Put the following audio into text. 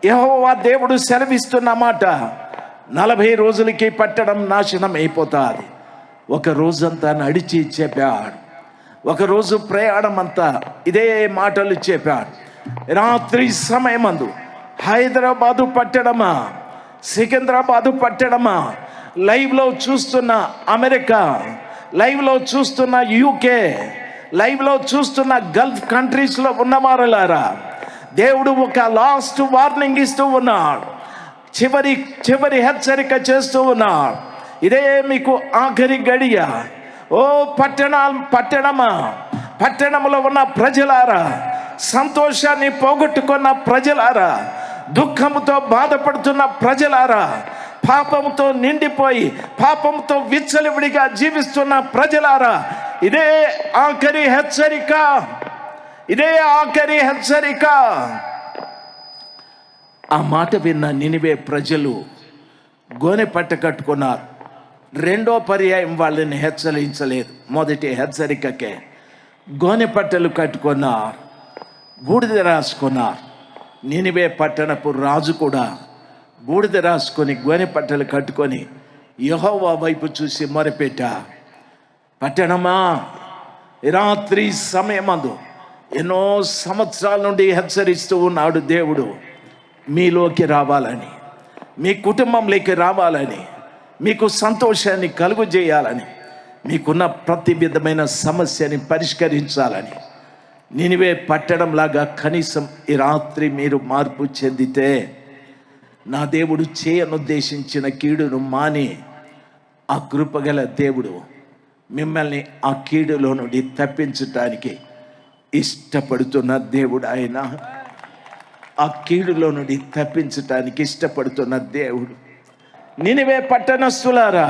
యెహోవా దేవుడు సెలవిస్తున్న మాట, 40 రోజులకి పట్టణం నాశనం అయిపోతుంది. ఒక రోజంతా నడిచి చెప్పాడు, ఒకరోజు ప్రయాణం అంతా ఇదే మాటలు చెప్పాడు. రాత్రి సమయమందు హైదరాబాదు పట్టణమా, సికింద్రాబాదు పట్టణమా, లైవ్లో చూస్తున్న అమెరికా, లైవ్లో చూస్తున్న యూకే, లైవ్లో చూస్తున్న గల్ఫ్ కంట్రీస్లో ఉన్నవారులారా, దేవుడు ఒక లాస్ట్ వార్నింగ్ ఇస్తూ ఉన్నాడు. చివరి హెచ్చరిక చేస్తూ ఉన్నాడు. ఇదే మీకు ఆఖరి గడియ. ఓ పట్టణమా, పట్టణంలో ఉన్న ప్రజలారా, సంతోషాన్ని పోగొట్టుకున్న ప్రజలారా, దుఃఖంతో బాధపడుతున్న ప్రజలారా, పాపంతో నిండిపోయి పాపంతో విచ్చలవిడిగా జీవిస్తున్న ప్రజలారా, ఇదే ఆఖరి హెచ్చరిక, ఇదే ఆఖరి హెచ్చరిక. ఆ మాట విన్న నినివే ప్రజలు గోనె పట్ట కట్టుకున్నారు. రెండో పర్యాయం వాళ్ళని హెచ్చరించలేదు. మొదటి హెచ్చరికకే గోనె పట్టలు కట్టుకున్నారు, బూడిద రాసుకున్నారు. నినివే పట్టణపు రాజు కూడా బూడిద రాసుకొని గోనె పట్టలు కట్టుకొని యెహోవా వైపు చూసి మొరపెట్టా, పట్టణమా, రాత్రి సమయమందు ఎన్నో సంవత్సరాల నుండి హెచ్చరిస్తూ ఉన్నాడు దేవుడు, మీలోకి రావాలని, మీ కుటుంబంలోకి రావాలని, మీకు సంతోషాన్ని కలుగు చేయాలని, మీకున్న ప్రతి విధమైన సమస్యని పరిష్కరించాలని. నినివే పట్టణంలాగా కనీసం ఈ రాత్రి మీరు మార్పు చెందితే నా దేవుడు చేయనుద్దేశించిన కీడును మాని, ఆ కృపగల దేవుడు మిమ్మల్ని ఆ కీడులో నుండి తప్పించటానికి ఇష్టపడుతున్న దేవుడు ఆయన. ఆ కీడులో నుండి తప్పించటానికి ఇష్టపడుతున్న దేవుడు. నినివే పట్టణస్థులారా,